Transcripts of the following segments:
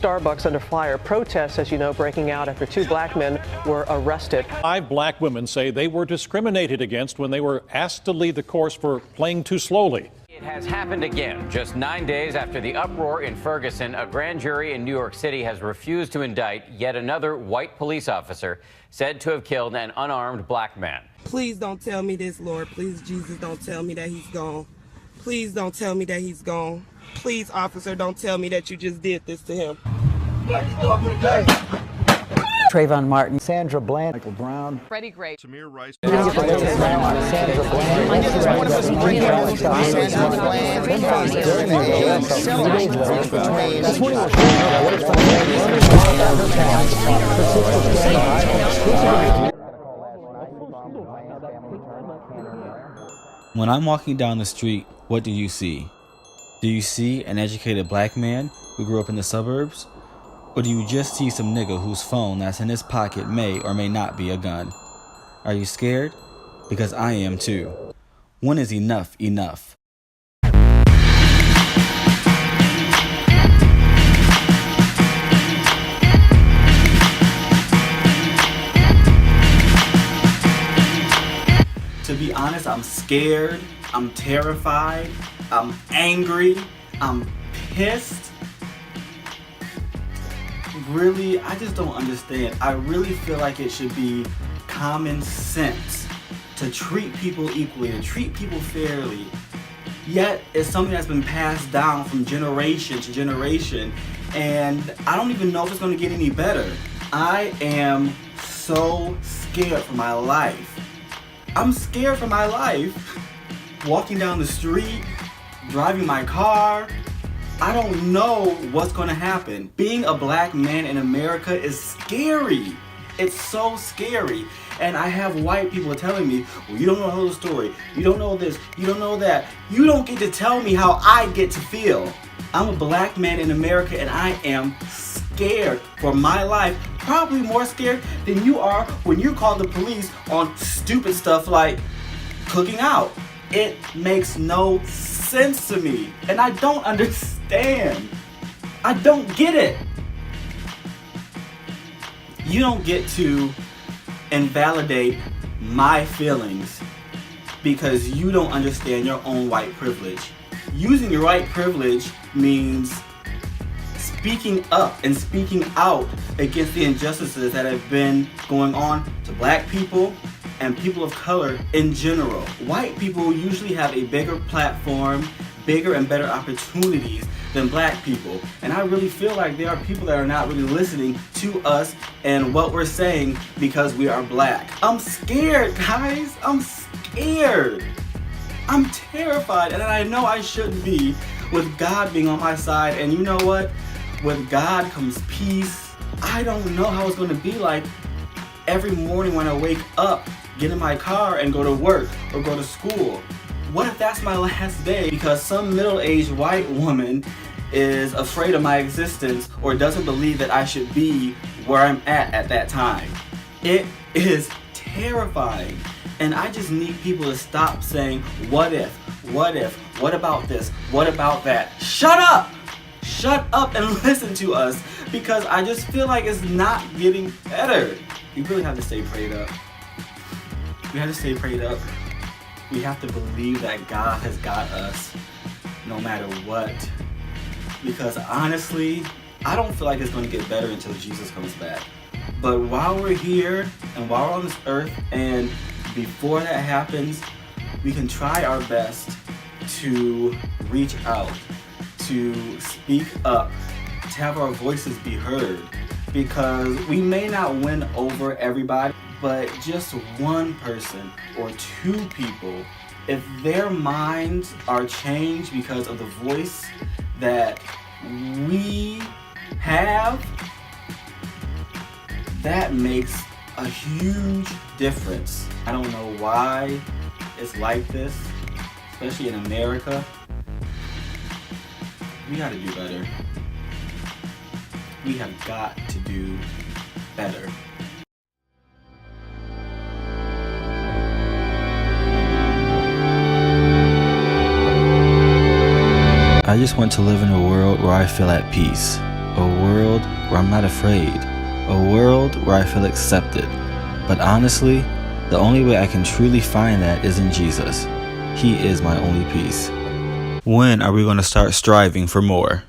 Starbucks under fire. Protests, as you know, breaking out after 2 black men were arrested. 5 black women say they were discriminated against when they were asked to leave the course for playing too slowly. It has happened again. Just 9 days after the uproar in Ferguson, a grand jury in New York City has refused to indict yet another white police officer said to have killed an unarmed black man. Please don't tell me this, Lord. Please, Jesus, don't tell me that he's gone. Please don't tell me that he's gone. Please, officer, don't tell me that you just did this to him. Trayvon Martin, Sandra Bland, Michael Brown, Freddie Gray, Tamir Rice, When I'm walking down the street, what do you see? Do you see an educated black man who grew up in the suburbs? Or do you just see some nigga whose phone that's in his pocket may or may not be a gun? Are you scared? Because I am too. When is enough enough? To be honest, I'm scared, I'm terrified, I'm angry, I'm pissed. Really, I just don't understand. I really feel like it should be common sense to treat people equally, to treat people fairly. Yet, it's something that's been passed down from generation to generation, and I don't even know if it's going to get any better. I am so scared for my life. I'm scared for my life. Walking down the street, driving my car, I don't know what's going to happen. Being a black man in America is scary. It's so scary. And I have white people telling me, well, you don't know the whole story. You don't know this. You don't know that. You don't get to tell me how I get to feel. I'm a black man in America and I am scared for my life. Probably more scared than you are when you call the police on stupid stuff like cooking out. It makes no sense to me. And I don't understand. I don't get it. You don't get to invalidate my feelings because you don't understand your own white privilege. Using your white privilege means speaking up and speaking out against the injustices that have been going on to black people and people of color in general. White people usually have a bigger platform, bigger and better opportunities than black people. And I really feel like there are people that are not really listening to us and what we're saying because we are black. I'm scared, guys. I'm scared. I'm terrified, and I know I shouldn't be with God being on my side. And you know what? With God comes peace. I don't know how it's going to be like every morning when I wake up, get in my car and go to work or go to school. What if that's my last day because some middle-aged white woman is afraid of my existence or doesn't believe that I should be where I'm at that time? It is terrifying. And I just need people to stop saying, what if, what about this, what about that? Shut up! Shut up and listen to us, because I just feel like it's not getting better. We really have to stay prayed up. We have to stay prayed up. We have to believe that God has got us no matter what. Because honestly, I don't feel like it's going to get better until Jesus comes back. But while we're here and while we're on this earth and before that happens, we can try our best to reach out, to speak up, to have our voices be heard. Because we may not win over everybody, but just one person or two people, if their minds are changed because of the voice that we have, that makes a huge difference. I don't know why it's like this, especially in America. We gotta do better. We have got to do better. I just want to live in a world where I feel at peace, a world where I'm not afraid, a world where I feel accepted. But honestly, the only way I can truly find that is in Jesus. He is my only peace. When are we going to start striving for more?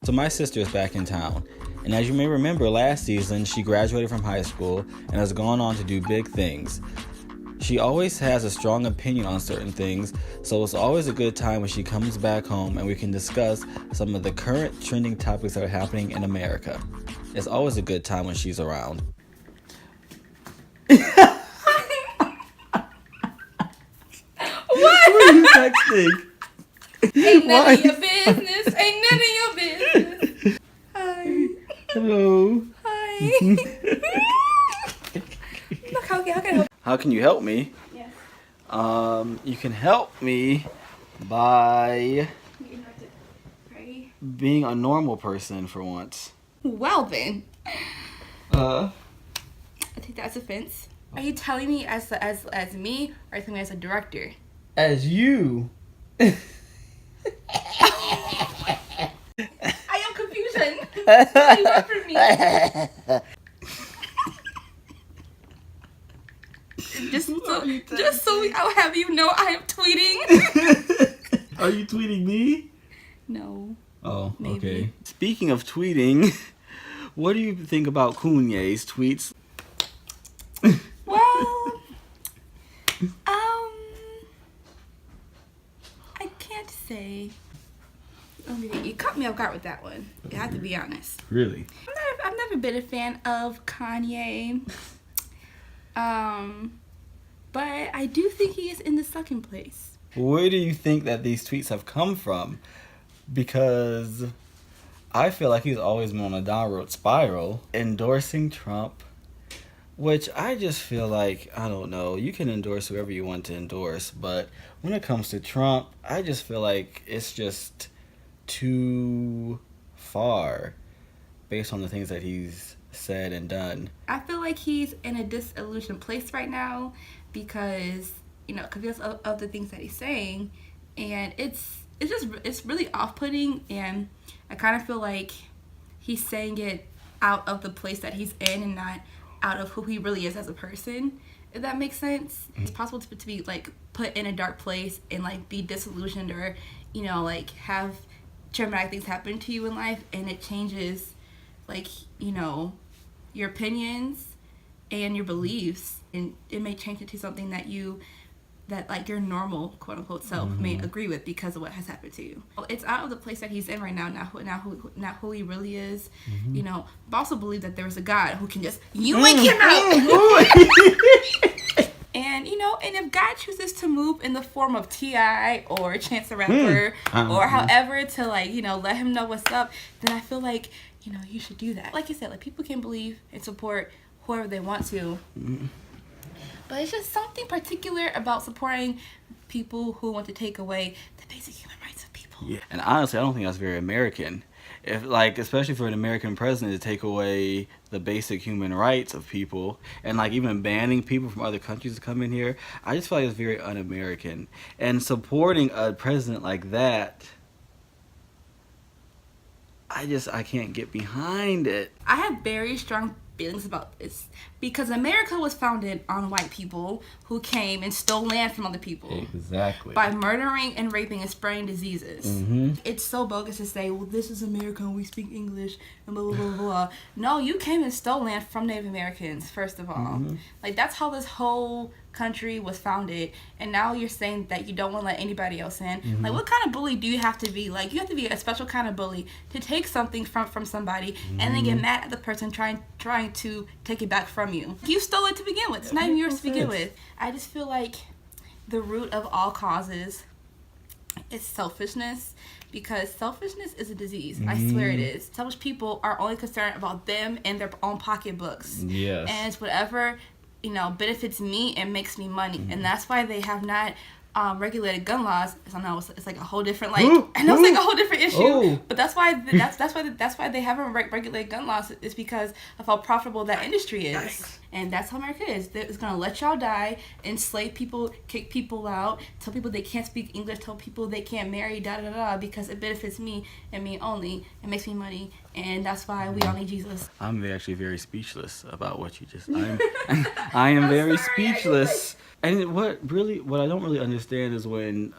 So my sister is back in town, and as you may remember, last season she graduated from high school and has gone on to do big things. She always has a strong opinion on certain things, so it's always a good time when she comes back home and we can discuss some of the current trending topics that are happening in America. It's always a good time when she's around. What are you texting? Ain't none of your business. Ain't none of your business. Hi. Hello. Hi. Look, how can I help? How can you help me? Yes. You can help me by being a normal person for once. Well then. I think that's offense. Are you telling me as me, or are you telling me as a director? As you. I am confusion. What do you want from me? Just so I'll have you know, I am tweeting. Are you tweeting me? No. Oh, Maybe. Okay. Speaking of tweeting, what do you think about Kanye's tweets? Well, I can't say. You caught me off guard with that one. I have to be honest. Really? I've never been a fan of Kanye. But I do think he is in the second place. Where do you think that these tweets have come from? Because I feel like he's always been on a downward spiral, endorsing Trump, which I just feel like, I don't know, you can endorse whoever you want to endorse, but when it comes to Trump, I just feel like it's just too far based on the things that he's said and done. I feel like he's in a disillusioned place right now because of the things that he's saying, and it's really off-putting, and I kind of feel like he's saying it out of the place that he's in and not out of who he really is as a person, if that makes sense. It's possible to be like put in a dark place and like be disillusioned, or like have traumatic things happen to you in life, and it changes like your opinions and your beliefs, and it may change it to something that like your normal quote unquote self may agree with because of what has happened to you. It's out of the place that he's in right now, not who he really is. But also believe that there's a God who can just yoink him out. And and if God chooses to move in the form of T.I. or Chance the Rapper or however to like let him know what's up, then I feel like you should do that. Like you said, like people can believe and support whoever they want to. But it's just something particular about supporting people who want to take away the basic human rights of people. Yeah. And honestly, I don't think that's very American. Especially for an American president to take away the basic human rights of people and like even banning people from other countries to come in here, I just feel like it's very un-American. And supporting a president like that, I can't get behind it. I have very strong feelings about this because America was founded on white people who came and stole land from other people. Exactly. By murdering and raping and spreading diseases. It's so bogus to say, well, this is America and we speak English and blah, blah, blah, blah. No, you came and stole land from Native Americans, first of all. Like, that's how this whole country was founded, and now you're saying that you don't want to let anybody else in. Like, what kind of bully do you have to be? Like, you have to be a special kind of bully to take something from somebody and then get mad at the person trying to take it back from you. You stole it to begin with. It's not even yours to begin with. I just feel like the root of all causes is selfishness, because selfishness is a disease. I swear it is. Selfish people are only concerned about them and their own pocketbooks. Yes. And it's whatever benefits me and makes me money. And that's why they have not regulated gun laws, I know it's like a whole different I know it's like a whole different issue, but that's why they haven't regulated gun laws. Is because of how profitable that industry is, and that's how America is. It's gonna let y'all die, enslave people, kick people out, tell people they can't speak English, tell people they can't marry, because it benefits me and me only. It makes me money, and that's why we all need Jesus. I'm actually very speechless about what you just. I am very speechless. And what I don't really understand is when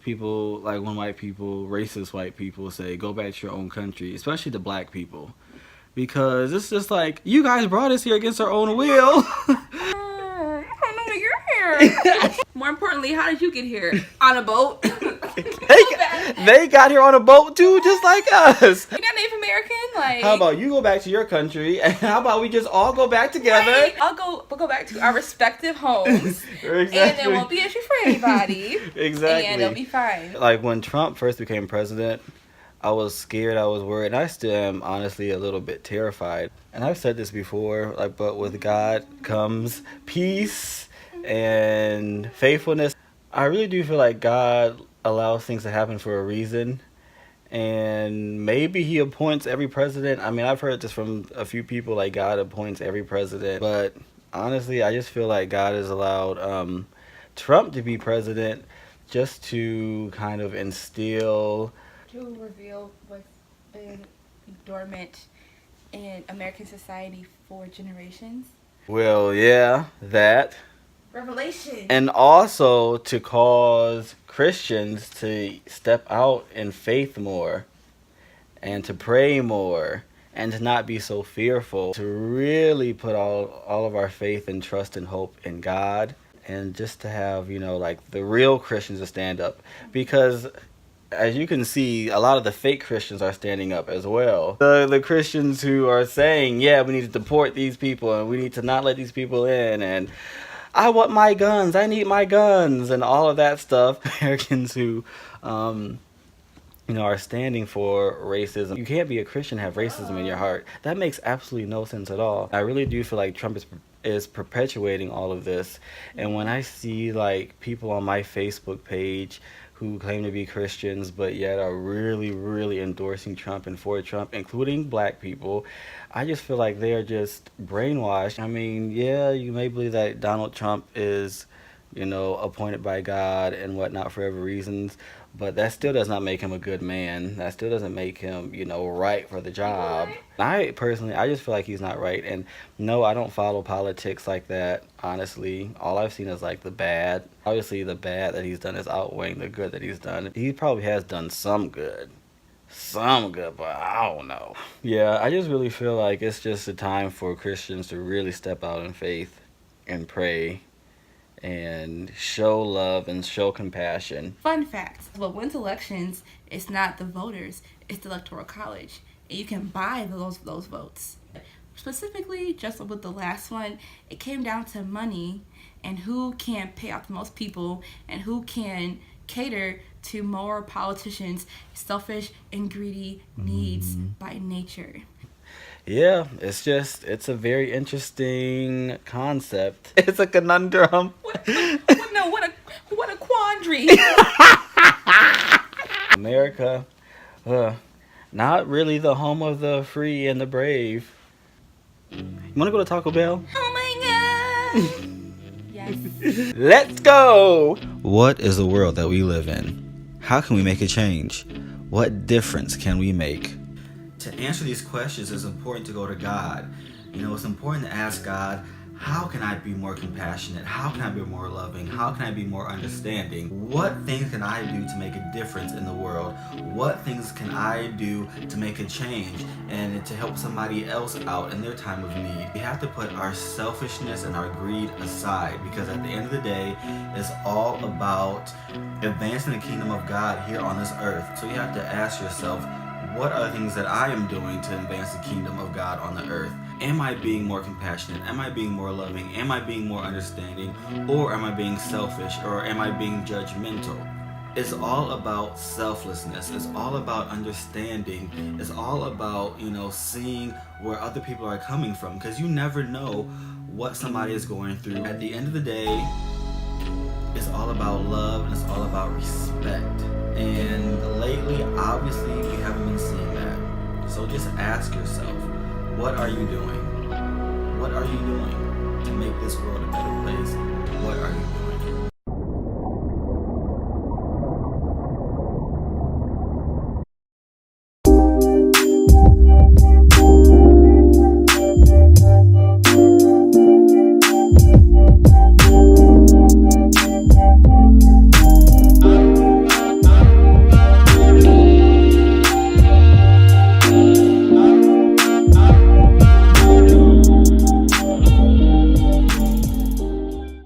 people, like when white people, racist white people say, go back to your own country, especially the black people. Because it's just like, you guys brought us here against our own will. I don't know you're here. More importantly, how did you get here? On a boat? They got here on a boat too, just like us. You're not Native American? How about you go back to your country, and how about we just all go back together? Right. We'll go back to our respective homes. Exactly. And there won't be an issue for anybody. Exactly. And it'll be fine. Like when Trump first became president, I was scared, I was worried, and I still am honestly a little bit terrified. And I've said this before, but with God comes peace and faithfulness. I really do feel like God allows things to happen for a reason, and maybe he appoints every president. I mean, I've heard this from a few people, like God appoints every president, but honestly, I just feel like God has allowed Trump to be president just to kind of instill, To reveal what's been dormant in American society for generations. well, yeah, that. Revelation. And also to cause Christians to step out in faith more and to pray more and to not be so fearful, to really put all of our faith and trust and hope in God, and just to have, like the real Christians to stand up. Because as you can see, a lot of the fake Christians are standing up as well. The Christians who are saying, yeah, we need to deport these people and we need to not let these people in, and I want my guns, I need my guns, and all of that stuff. Americans who, are standing for racism. You can't be a Christian and have racism in your heart. That makes absolutely no sense at all. I really do feel like Trump is perpetuating all of this. And when I see like people on my Facebook page who claim to be Christians but yet are really, really endorsing Trump and for Trump, including black people, I just feel like they are just brainwashed. I mean, yeah, you may believe that Donald Trump is, appointed by God and whatnot for every reasons, but that still does not make him a good man. That still doesn't make him, right for the job. I just feel like he's not right. And no, I don't follow politics like that, honestly. All I've seen is like the bad. Obviously, the bad that he's done is outweighing the good that he's done. He probably has done some good, but I don't know. Yeah, I just really feel like it's just a time for Christians to really step out in faith and pray and show love and show compassion. Fun fact, what wins elections is not the voters, it's the Electoral College. And you can buy those votes. Specifically, just with the last one, it came down to money and who can pay off the most people and who can cater to more politicians' selfish and greedy needs by nature. Yeah, it's a very interesting concept. It's a conundrum. What a quandary. America, not really the home of the free and the brave. You want to go to Taco Bell? Oh my God. Yes. Let's go! What is the world that we live in? How can we make a change? What difference can we make? To answer these questions, it's important to go to God. It's important to ask God, how can I be more compassionate? How can I be more loving? How can I be more understanding? What things can I do to make a difference in the world? What things can I do to make a change and to help somebody else out in their time of need? We have to put our selfishness and our greed aside, because at the end of the day, it's all about advancing the kingdom of God here on this earth. So you have to ask yourself, what are the things that I am doing to advance the kingdom of God on the earth? Am I being more compassionate? Am I being more loving? Am I being more understanding? Or am I being selfish? Or am I being judgmental? It's all about selflessness. It's all about understanding. It's all about, seeing where other people are coming from, because you never know what somebody is going through. At the end of the day, it's all about love, and it's all about respect. And lately, obviously, we haven't been seeing that. So just ask yourself, what are you doing? What are you doing to make this world a better place? What are you doing?